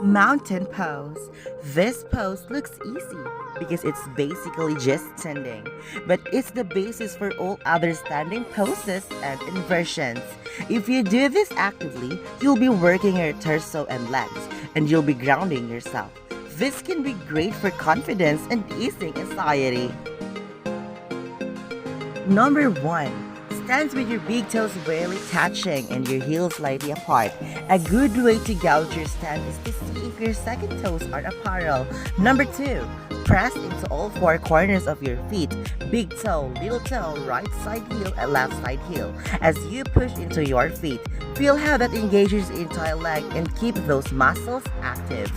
Mountain pose. This pose looks easy because it's basically just standing, but it's the basis for all other standing poses and inversions. If you do this actively, you'll be working your torso and legs, and you'll be grounding yourself. This can be great for confidence and easing anxiety. Number 1. Stands with your big toes barely touching and your heels slightly apart. A good way to gauge your stand is to see if your second toes are apparel. Number 2. Press into all four corners of your feet. Big toe, little toe, right side heel and left side heel. As you push into your feet, feel how that engages the entire leg and keep those muscles active.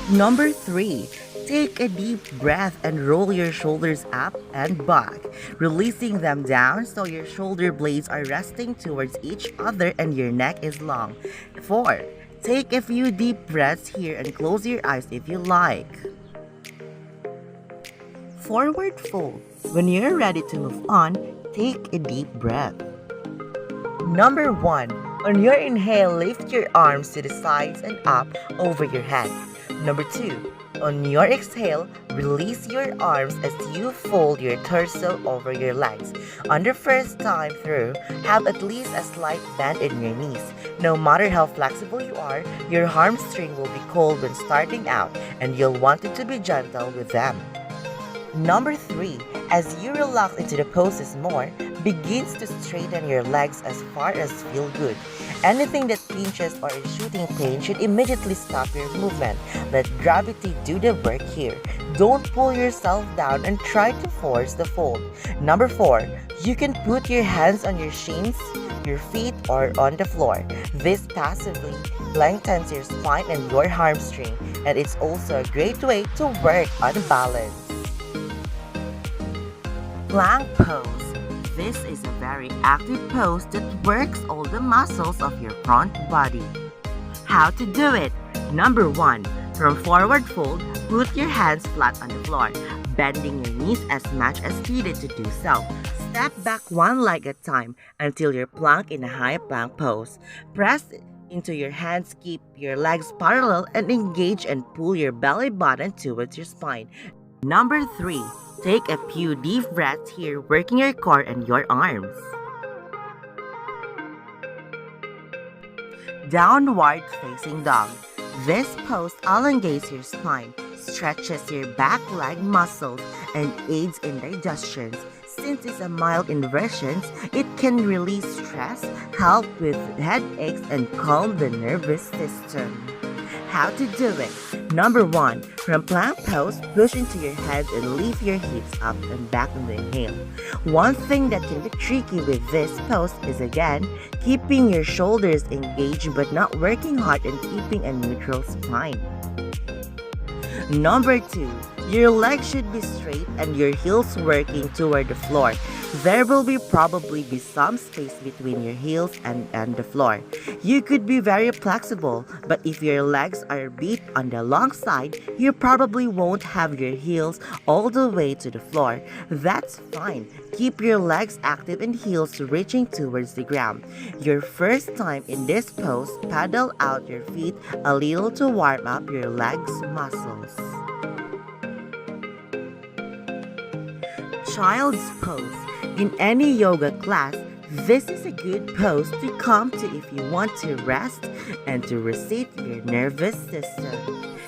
Number 3. Take a deep breath and roll your shoulders up and back, releasing them down so your shoulder blades are resting towards each other and your neck is long. 4. Take a few deep breaths here and close your eyes if you like. Forward fold. When you're ready to move on, take a deep breath. Number 1. On your inhale, lift your arms to the sides and up over your head. Number 2. On your exhale, release your arms as you fold your torso over your legs. On the first time through, have at least a slight bend in your knees. No matter how flexible you are, your hamstring will be cold when starting out and you'll want it to be gentle with them. Number 3. As you relax into the poses more, begins to straighten your legs as far as feel good. Anything that pinches or is shooting pain should immediately stop your movement. Let gravity do the work here. Don't pull yourself down and try to force the fold. Number 4. You can put your hands on your shins, your feet, or on the floor. This passively lengthens your spine and your hamstring, and it's also a great way to work on balance. Plank pose. This is a very active pose that works all the muscles of your front body. How to do it? Number 1. From forward fold, put your hands flat on the floor, bending your knees as much as needed to do so. Step back one leg at a time until you're plank in a high plank pose. Press into your hands, keep your legs parallel, and engage and pull your belly button towards your spine. Number 3. Take a few deep breaths here, working your core and your arms. Downward facing dog. This pose elongates your spine, stretches your back leg muscles, and aids in digestion. Since it's a mild inversion, it can release stress, help with headaches, and calm the nervous system. How to do it? Number 1. From plank pose, push into your head and lift your hips up and back on the inhale. One thing that can be tricky with this pose is again, keeping your shoulders engaged but not working hard and keeping a neutral spine. Number 2. Your legs should be straight and your heels working toward the floor. There will probably be some space between your heels and the floor. You could be very flexible, but if your legs are bent on the long side, you probably won't have your heels all the way to the floor. That's fine. Keep your legs active and heels reaching towards the ground. Your first time in this pose, paddle out your feet a little to warm up your legs muscles. Child's pose. In any yoga class, this is a good pose to come to if you want to rest and to reset your nervous system.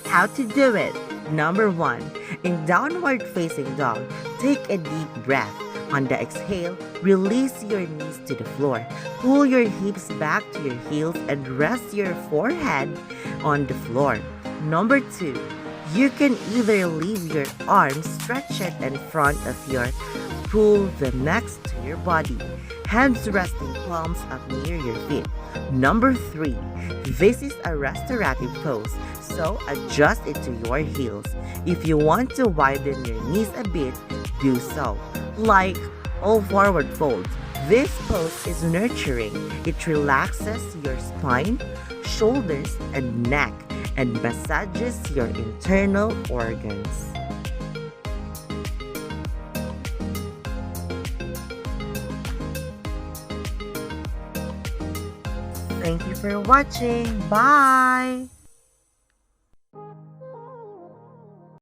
How to do it? Number 1. In downward facing dog, take a deep breath. On the exhale, release your knees to the floor. Pull your hips back to your heels and rest your forehead on the floor. Number 2. You can either leave your arms stretched in front of your pull them next to your body. Hands resting palms up near your feet. Number 3. This is a restorative pose, so adjust it to your heels. If you want to widen your knees a bit, do so. Like all forward folds, this pose is nurturing. It relaxes your spine, shoulders, and neck, and massages your internal organs. Thank you for watching. Bye!